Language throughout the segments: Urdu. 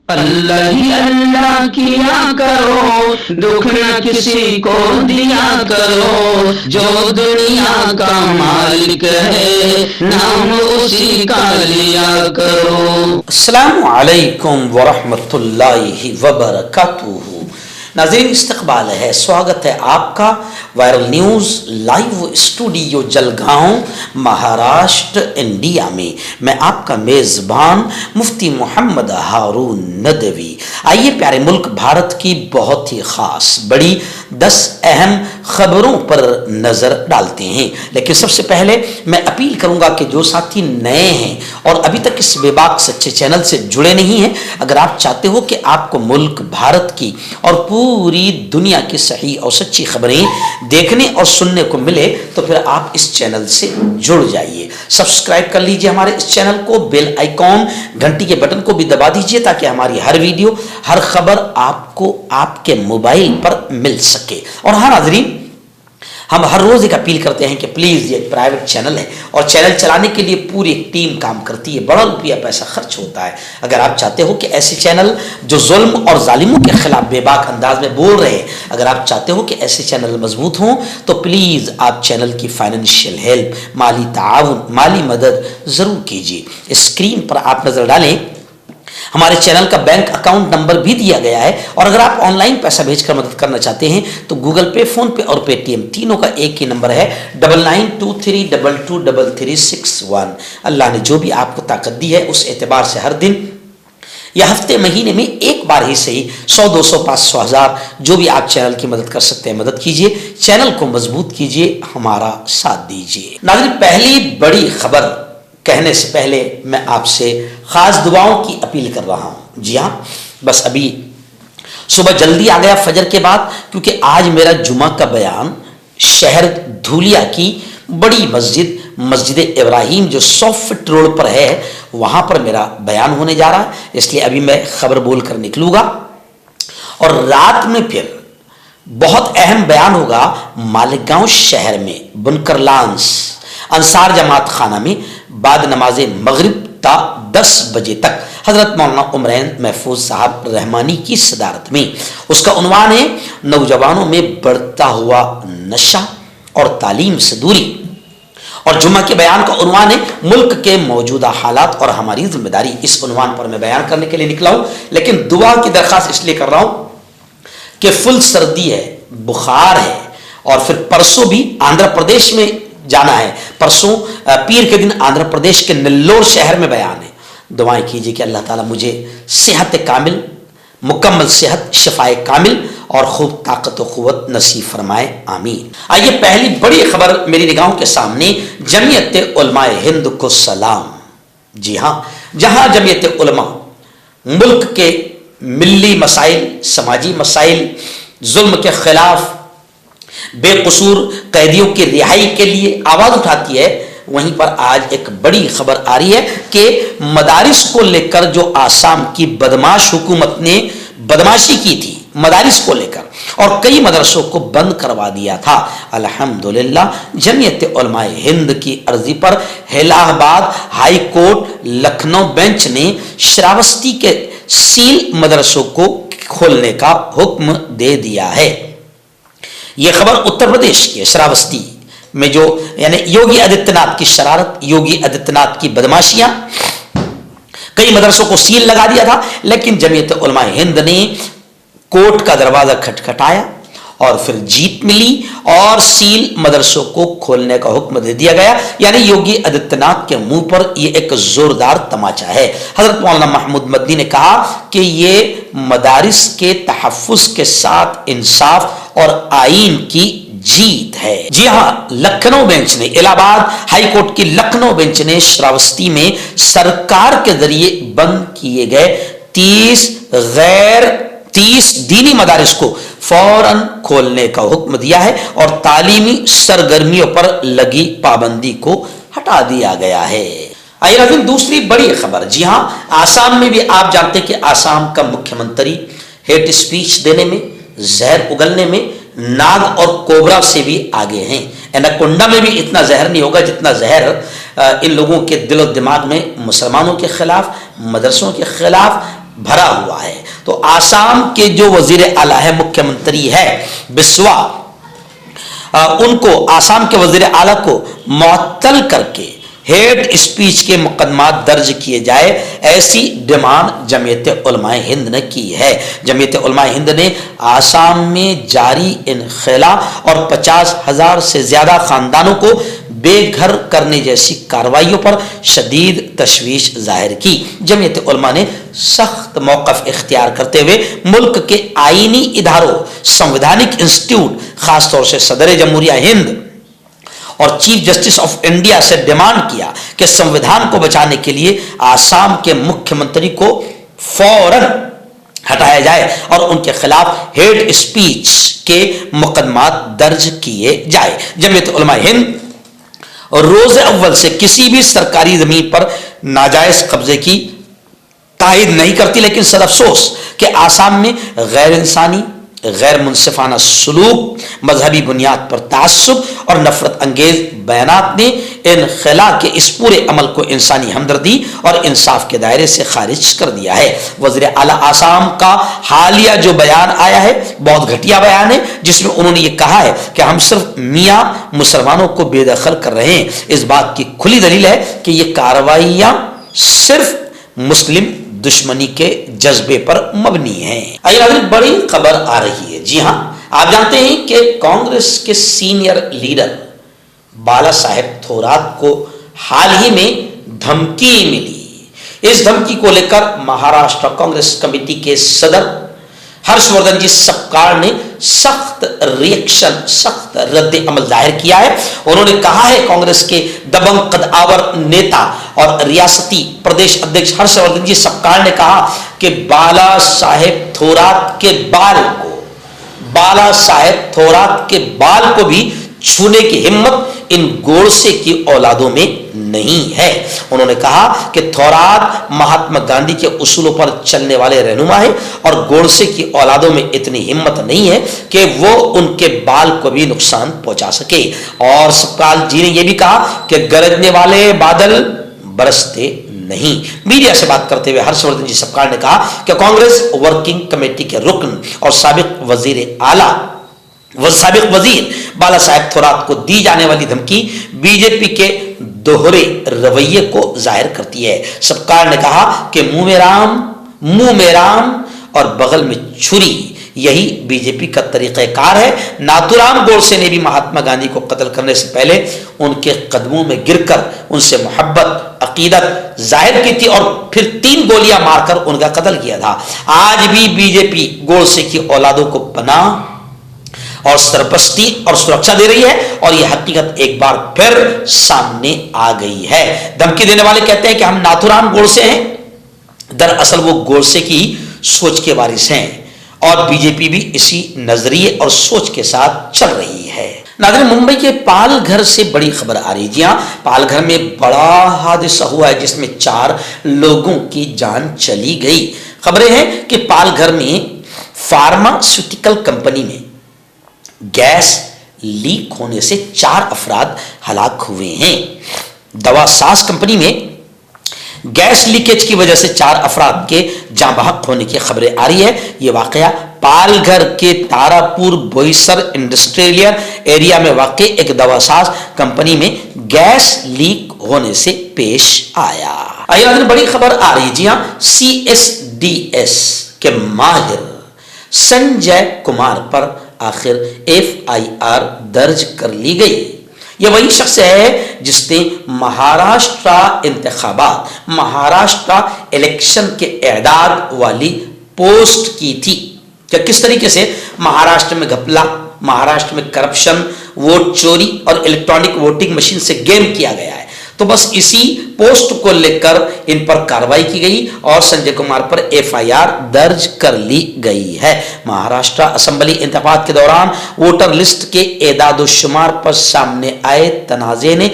اللہ ہی اللہ کیا کرو، دکھ نہ کسی کو دیا کرو، جو دنیا کا مالک ہے نام اسی کا لیا کرو۔ السلام علیکم ورحمۃ اللہ وبرکاتہ۔ ناظرین، استقبال ہے، سواگت ہے آپ کا viral news live studio Jalgaon, Maharashtra, India میں۔ میں آپ کا میزبان مفتی محمد ہارون ندوی۔ آئیے پیارے ملک بھارت کی بہت ہی خاص بڑی 10 اہم خبروں پر نظر ڈالتے ہیں، لیکن سب سے پہلے میں اپیل کروں گا کہ جو ساتھی نئے ہیں اور ابھی تک اس بے باک سچے چینل سے جڑے نہیں ہیں، اگر آپ چاہتے ہو کہ آپ کو ملک بھارت کی اور پوری دنیا کی صحیح اور سچی خبریں دیکھنے اور سننے کو ملے تو پھر آپ اس چینل سے جڑ جائیے، سبسکرائب کر لیجئے ہمارے اس چینل کو، بیل آئیکن گھنٹی کے بٹن کو بھی دبا دیجئے تاکہ ہماری ہر ویڈیو، ہر خبر آپ کو آپ کے موبائل پر مل سکے۔ اور ہاں ناظرین، ہم ہر روز ایک اپیل کرتے ہیں کہ پلیز یہ ایک پرائیویٹ چینل ہے اور چینل چلانے کے لیے پوری ایک ٹیم کام کرتی ہے، بڑا روپیہ پیسہ خرچ ہوتا ہے۔ اگر آپ چاہتے ہو کہ ایسے چینل جو ظلم اور ظالموں کے خلاف بے باک انداز میں بول رہے ہیں، اگر آپ چاہتے ہو کہ ایسے چینل مضبوط ہوں تو پلیز آپ چینل کی فائنینشیل ہیلپ، مالی تعاون، مالی مدد ضرور کیجیے۔ اسکرین پر آپ نظر ڈالیں، ہمارے چینل کا بینک اکاؤنٹ نمبر بھی دیا گیا ہے، اور اگر آپ آن لائن پیسہ بھیج کر مدد کرنا چاہتے ہیں تو گوگل پے، فون پے اور پے ٹی ایم تینوں کا ایک ہی نمبر ہے، 9923223361۔ اللہ نے جو بھی آپ کو طاقت دی ہے اس اعتبار سے ہر دن یا ہفتے مہینے میں ایک بار ہی صحیح 100 200 500 1000 جو بھی آپ چینل کی مدد کر سکتے ہیں مدد کیجئے، چینل کو مضبوط کیجئے، ہمارا ساتھ دیجئے۔ ناظرین، پہلی بڑی خبر کہنے سے پہلے میں آپ سے خاص دعاؤں کی اپیل کر رہا ہوں۔ جی ہاں، بس ابھی صبح جلدی آ گیا فجر کے بعد، کیونکہ آج میرا جمعہ کا بیان شہر دھولیا کی بڑی مسجد ابراہیم جو 100 فٹ روڈ پر ہے، وہاں پر میرا بیان ہونے جا رہا ہے، اس لیے ابھی میں خبر بول کر نکلوں گا، اور رات میں پھر بہت اہم بیان ہوگا مالیگاؤں شہر میں بنکر لانس انصار جماعت خانہ میں بعد نماز مغرب تا 10 بجے تک حضرت مولانا عمرین محفوظ صاحب رحمانی کی صدارت میں۔ اس کا عنوان ہے نوجوانوں میں بڑھتا ہوا نشہ اور تعلیم سے دوری، اور جمعہ کے بیان کا عنوان ہے ملک کے موجودہ حالات اور ہماری ذمہ داری۔ اس عنوان پر میں بیان کرنے کے لیے نکلا ہوں، لیکن دعا کی درخواست اس لیے کر رہا ہوں کہ فل سردی ہے، بخار ہے، اور پھر پرسوں بھی آندھرا پردیش میں جانا ہے، پرسوں پیر کے دن آندھرا پردیش کے نلور شہر میں بیان ہے۔ دعائیں کیجیے کہ اللہ تعالیٰ مجھے صحت کامل، مکمل صحت، شفائے کامل اور خوب طاقت و قوت نصیب فرمائے، آمین۔ آئیے پہلی بڑی خبر میری نگاہوں کے سامنے، جمعیت علماء ہند کو سلام۔ جی ہاں، جہاں جمعیت علماء ملک کے ملی مسائل، سماجی مسائل، ظلم کے خلاف، بے قصور قیدیوں کی رہائی کے لیے آواز اٹھاتی ہے، وہیں پر آج ایک بڑی خبر آ رہی ہے کہ مدارس کو لے کر جو آسام کی بدماش حکومت نے بدماشی کی تھی مدارس کو لے کر اور کئی مدرسوں کو بند کروا دیا تھا، الحمدللہ جمعیت علماء ہند کی عرضی پر الہ آباد ہائی کورٹ لکھنؤ بینچ نے شراوستی کے سیل مدرسوں کو کھولنے کا حکم دے دیا ہے۔ یہ خبر اتر پردیش کے شراوستی میں جو یعنی یوگی آدتیہ ناتھ کی شرارت، یوگی آدتیہ ناتھ کی بدماشیاں، کئی مدرسوں کو سیل لگا دیا تھا، لیکن جمعیت علماء ہند نے کورٹ کا دروازہ کھٹکھٹایا اور پھر جیت ملی اور سیل مدرسوں کو کھولنے کا حکم دے دیا گیا۔ یعنی یوگی آدتیہ ناتھ کے منہ پر یہ ایک زوردار تماچا ہے۔ حضرت مولانا محمود مدنی نے کہا کہ یہ مدارس کے تحفظ کے ساتھ انصاف اور آئین کی جیت ہے۔ جی ہاں، لکھنؤ بینچ نے، الہ آباد ہائی کورٹ کی لکھنؤ بینچ نے شراوستی میں سرکار کے ذریعے بند کیے گئے 30 دینی مدارس کو فوراً کھولنے کا حکم دیا ہے اور تعلیمی سرگرمیوں پر لگی پابندی کو ہٹا دیا گیا ہے۔ آئیے ناظرین، دوسری بڑی خبر، جی ہاں، آسام میں بھی آپ جانتے ہیں کہ آسام کا مکھیہ منتری ہیٹ اسپیچ دینے میں، زہر اگلنے میں ناگ اور کوبرا سے بھی آگے ہیں۔ ایناکونڈا میں بھی اتنا زہر نہیں ہوگا جتنا زہر ان لوگوں کے دل و دماغ میں مسلمانوں کے خلاف، مدرسوں کے خلاف، بھرا ہوا ہے. تو آسام کے جو وزیر اعلیٰ ہے, مکھیہ منتری ہے بسوا, ان کو آسام کے وزیر اعلیٰ کو معطل کر کے ہیٹ اسپیچ کے مقدمات درج کیے جائے, ایسی ڈیمانڈ جمعیت علماء ہند نے کی ہے. جمعیت علماء ہند نے آسام میں جاری انخلا اور 50,000 سے زیادہ خاندانوں کو بے گھر کرنے جیسی کارروائیوں پر شدید تشویش ظاہر کی. جمعیت علماء نے سخت موقف اختیار کرتے ہوئے ملک کے آئینی اداروں, سنویدھانک انسٹیٹیوٹ, خاص طور سے صدر جمہوریہ ہند اور چیف جسٹس آف انڈیا سے ڈیمانڈ کیا کہ سنویدھان کو بچانے کے لیے آسام کے مکھیہ منتری کو فوراً ہٹایا جائے اور ان کے خلاف ہیٹ اسپیچ کے مقدمات درج کیے جائے. جمعیت علماء ہند روز اول سے کسی بھی سرکاری زمین پر ناجائز قبضے کی تائید نہیں کرتی, لیکن صد افسوس کہ آسام میں غیر انسانی, غیر منصفانہ سلوک, مذہبی بنیاد پر تعصب اور نفرت انگیز بیانات نے انخلا کے اس پورے عمل کو انسانی ہمدردی اور انصاف کے دائرے سے خارج کر دیا ہے. وزیر اعلیٰ آسام کا حالیہ جو بیان آیا ہے بہت گھٹیا بیان ہے, جس میں انہوں نے یہ کہا ہے کہ ہم صرف میاں مسلمانوں کو بے دخل کر رہے ہیں. اس بات کی کھلی دلیل ہے کہ یہ کارروائیاں صرف مسلم دشمنی کے جذبے پر مبنی ہیں. آئیے بڑی خبر آ رہی ہے. جی ہاں, آپ جانتے ہیں کہ کانگریس کے سینئر لیڈر بالا صاحب تھورات کو حال ہی میں دھمکی ملی. اس دھمکی کو لے کر مہاراشٹر کانگریس کمیٹی کے صدر ہرش وردھن جی سبکار نے سخت ریئیکشن, سخت رد عمل ظاہر کیا ہے. انہوں نے کہا ہے کانگریس کے دبنگ قدآور نیتا اور ریاستی پردیش ادھیکش ہرش وردھن جی سبکار نے کہا کہ بالا صاحب تھورات کے بال کو, بالا صاحب تھورات کے بال کو بھی چھونے کی ہمت ان گوڈسے کی اولادوں میں نہیں ہے. انہوں نے کہا کہ تھورات مہاتما گاندھی کے اصولوں پر چلنے والے رہنما ہے اور گوڈسے کی اولادوں میں اتنی ہمت نہیں ہے کہ وہ ان کے بال کو بھی نقصان پہنچا سکے. اور سبکار جی نے یہ بھی کہا کہ گرجنے والے بادل برستے نہیں. میڈیا سے بات کرتے ہوئے ہرش وردھن جی سبکار نے کہا کہ کانگریس ورکنگ کمیٹی کے رکن اور سابق وزیر اعلیٰ سابق وزیر بالا صاحب تھورات کو دی جانے والی دھمکی بی جے پی کے دوہرے رویے کو ظاہر کرتی ہے. سبکار نے کہا کہ منہ میں رام اور بغل میں چھری, یہی بی جے پی کا طریقہ کار ہے. ناتھورام گوڈسے نے بھی مہاتما گاندھی کو قتل کرنے سے پہلے ان کے قدموں میں گر کر ان سے محبت عقیدت ظاہر کی تھی اور پھر 3 گولیاں مار کر ان کا قتل کیا تھا. آج بھی بی جے پی گوڈسے کی اولادوں کو پناہ اور سرپرستی اور سرکشا دے رہی ہے اور یہ حقیقت ایک بار پھر سامنے آ گئی ہے. دھمکی دینے والے کہتے ہیں کہ ہم ناتھورام گوڈسے ہیں, دراصل وہ گوڈسے کی سوچ کے وارث ہیں اور بی جے پی بھی اسی نظریے اور سوچ کے ساتھ چل رہی ہے. ناظرین, ممبئی کے پال گھر سے بڑی خبر آ رہی ہے. جی ہاں, پال گھر میں بڑا حادثہ ہوا ہے جس میں 4 لوگوں کی جان چلی گئی. خبریں ہیں کہ پال گھر میں فارماسیوٹیکل کمپنی میں گیس لیک ہونے سے 4 افراد ہلاک ہوئے ہیں. دوا ساز کمپنی میں گیس لیکیج کی وجہ سے 4 افراد کے جاں بحق ہونے کی خبریں آ رہی ہے. یہ واقعہ پال گھر کے تاراپور بوئسر انڈسٹریل ایریا میں واقع ایک دوا ساز کمپنی میں گیس لیک ہونے سے پیش آیا. آئیے بڑی خبر آ رہی ہے. جی ہاں, CSDS کے ماہر سنجے کمار پر آخر FIR درج کر لی گئی. یہ وہی شخص ہے جس نے مہاراشٹرا انتخابات, مہاراشٹرا الیکشن کے اعداد والی پوسٹ کی تھی کہ کس طریقے سے مہاراشٹر میں گھپلا, مہاراشٹر میں کرپشن, ووٹ چوری اور الیکٹرانک ووٹنگ مشین سے گیم کیا گیا ہے. تو بس اسی پوسٹ کو لے کر ان پر کارروائی کی گئی اور سنجے کمار پر FIR درج کر لی گئی ہے. مہاراشٹر اسمبلی انتخابات کے دوران ووٹر لسٹ کے اعداد و شمار پر سامنے آئے تنازع نے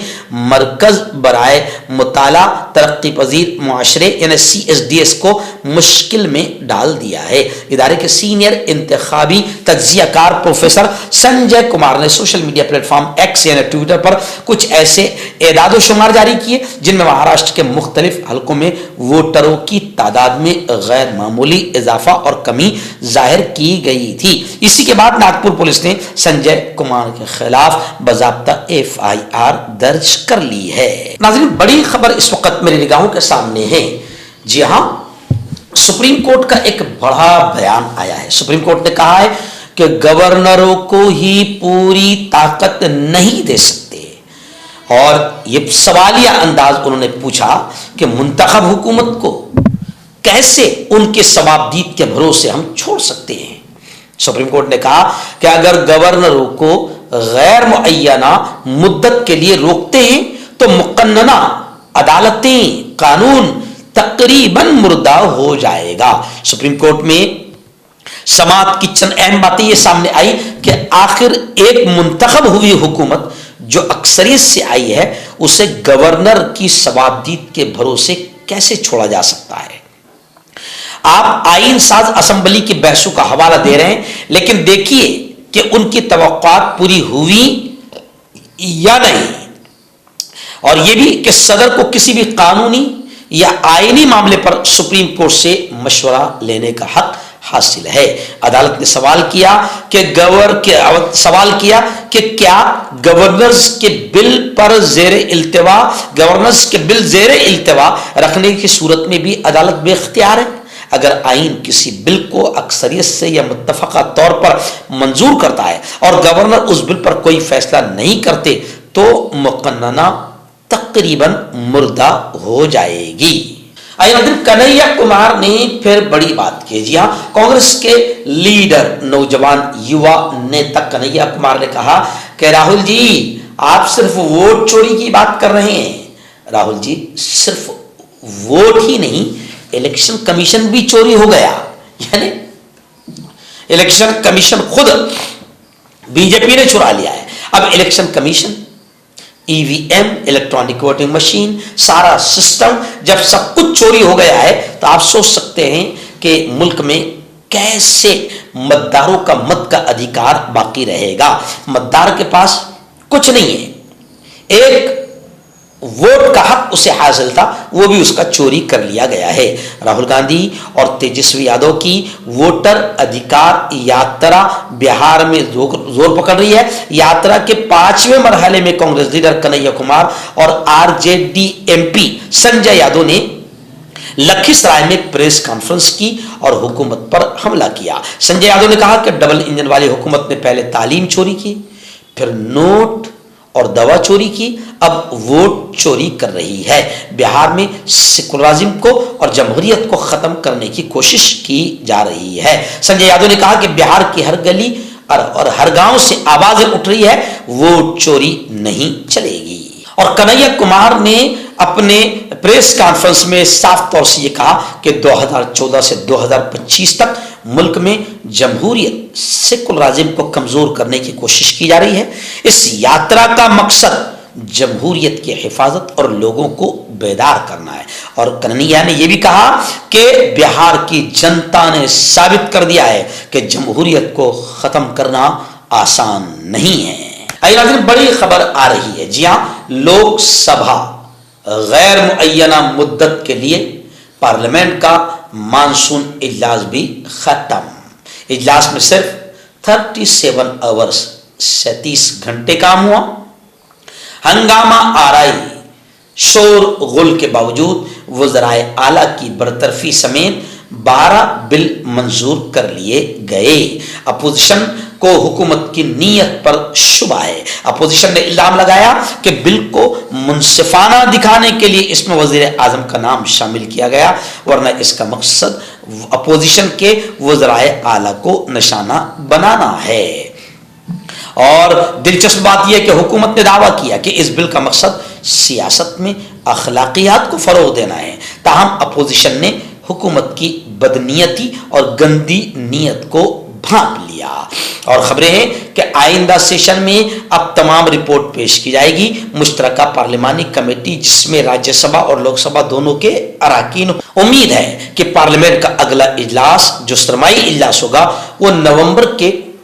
مرکز برائے مطالعہ ترقی پذیر معاشرے یعنی CSDS کو مشکل میں ڈال دیا ہے. ادارے کے سینئر انتخابی تجزیہ کار پروفیسر سنجے کمار نے social media plate form X یعنی ٹویٹر پر کچھ ایسے اعداد و شمار اخبار جاری کیے جن میں مہاراشٹر کے مختلف حلقوں میں ووٹروں کی تعداد میں غیر معمولی اضافہ اور کمی ظاہر کی گئی تھی۔ اسی کے بعد ناگپور پولیس نے سنجے کمار کے خلاف باضابطہ FIR درج کر لی ہے۔ ناظرین، بڑی خبر اس وقت میری نگاہوں کے سامنے ہے۔ جی ہاں، سپریم کورٹ کا ایک بڑا بیان آیا ہے۔ سپریم کورٹ نے کہا ہے کہ گورنروں کو ہی پوری طاقت نہیں دے سکتے، اور یہ سوالیہ انداز انہوں نے پوچھا کہ منتخب حکومت کو کیسے ان کے ثوابدید کے بھروسے ہم چھوڑ سکتے ہیں۔ سپریم کورٹ نے کہا کہ اگر گورنروں کو غیر معینہ مدت کے لیے روکتے ہیں تو مقننہ عدالتیں، قانون تقریباً مردہ ہو جائے گا۔ سپریم کورٹ میں سماعت کی چند اہم باتیں یہ سامنے آئی کہ آخر ایک منتخب ہوئی حکومت جو اکثریت سے آئی ہے اسے گورنر کی ثوابدید کے بھروسے کیسے چھوڑا جا سکتا ہے۔ آپ آئین ساز اسمبلی کی بحثوں کا حوالہ دے رہے ہیں، لیکن دیکھیے کہ ان کی توقعات پوری ہوئی یا نہیں، اور یہ بھی کہ صدر کو کسی بھی قانونی یا آئینی معاملے پر سپریم کورٹ سے مشورہ لینے کا حق حاصل ہے۔ عدالت نے سوال کیا کہ کیا گورنرز کے بل پر زیر التوا رکھنے کی صورت میں بھی عدالت بے اختیار ہے؟ اگر آئین کسی بل کو اکثریت سے یا متفقہ طور پر منظور کرتا ہے اور گورنر اس بل پر کوئی فیصلہ نہیں کرتے تو مقننہ تقریباً مردہ ہو جائے گی۔ کنہیا کمار نے پھر بڑی بات کی۔ جی ہاں، کانگریس کے لیڈر نوجوان یوا نیتا کنہیا کمار نے کہا کہ راہل جی آپ صرف ووٹ چوری کی بات کر رہے ہیں۔ راہل جی صرف ووٹ ہی نہیں، الیکشن کمیشن بھی چوری ہو گیا، یعنی الیکشن کمیشن خود BJP نے چرا لیا ہے۔ اب election commission, EVM، electronic voting machine, سارا سسٹم جب سب کچھ چوری ہو گیا ہے تو آپ سوچ سکتے ہیں کہ ملک میں کیسے متداروں کا مت کا ادھیکار باقی رہے گا۔ متدار کے پاس کچھ نہیں ہے، ایک ووٹ کا حق اسے حاصل تھا، وہ بھی اس کا چوری کر لیا گیا ہے۔ راہل گاندھی اور تیجسوی یادو کی ووٹر ادھیکار یاترا بہار میں زور پکڑ رہی ہے۔ یاترا کے 5ویں مرحلے میں کانگریس لیڈر کنہیا کمار اور RJD MP سنجے یادو نے لکھیسرائے میں پریس کانفرنس کی اور حکومت پر حملہ کیا۔ سنجے یادو نے کہا کہ ڈبل انجن والی حکومت نے پہلے تعلیم چوری کی، پھر نوٹ اور دوا چوری کی، اب ووٹ چوری کر رہی ہے۔ بہار میں سیکولرزم کو اور جمہوریت کو ختم کرنے کی کوشش کی جا رہی ہے۔ سنجے یادو نے کہا کہ بہار کی ہر گلی اور ہر گاؤں سے آوازیں اٹھ رہی ہے، ووٹ چوری نہیں چلے گی۔ اور کنہیا کمار نے اپنے پریس کانفرنس میں صاف طور سے یہ کہا کہ 2014 سے 2025 تک ملک میں جمہوریت سیکولرزم کو کمزور کرنے کی کوشش کی جا رہی ہے۔ اس یاترا کا مقصد جمہوریت کی حفاظت اور لوگوں کو بیدار کرنا ہے۔ اور کنہیا نے یہ بھی کہا کہ بہار کی جنتا نے ثابت کر دیا ہے کہ جمہوریت کو ختم کرنا آسان نہیں ہے۔ بڑی خبر آ رہی ہے۔ جی ہاں، لوک سبھا غیر معینہ مدت کے لیے پارلیمنٹ کا مانسون اجلاس بھی ختم۔ اجلاس میں صرف 37 آورز 37 گھنٹے کام ہوا۔ ہنگامہ آرائی شور غل کے باوجود وزرائے اعلیٰ کی برطرفی سمیت 12 بل منظور کر لیے گئے۔ اپوزیشن کو حکومت کی نیت پر شبہ ہے۔ اپوزیشن نے الزام لگایا کہ بل کو منصفانہ دکھانے کے لیے اس میں وزیر اعظم کا نام شامل کیا گیا، ورنہ اس کا مقصد اپوزیشن کے وزرائے اعلیٰ کو نشانہ بنانا ہے۔ اور دلچسپ بات یہ کہ حکومت نے دعویٰ کیا کہ اس بل کا مقصد سیاست میں اخلاقیات کو فروغ دینا ہے، تاہم اپوزیشن نے حکومت کی بدنیتی اور گندی نیت کو بھانپ لیا۔ اور خبریں ہیں کہ آئندہ سیشن میں اب تمام رپورٹ پیش کی جائے گی۔ مشترکہ پارلیمانی کمیٹی جس میں راجیہ سبھا اور لوک سبھا دونوں کے اراکین، امید ہے کہ پارلیمنٹ کا اگلا اجلاس جو سرمائی اجلاس ہوگا وہ نومبر کے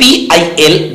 PIL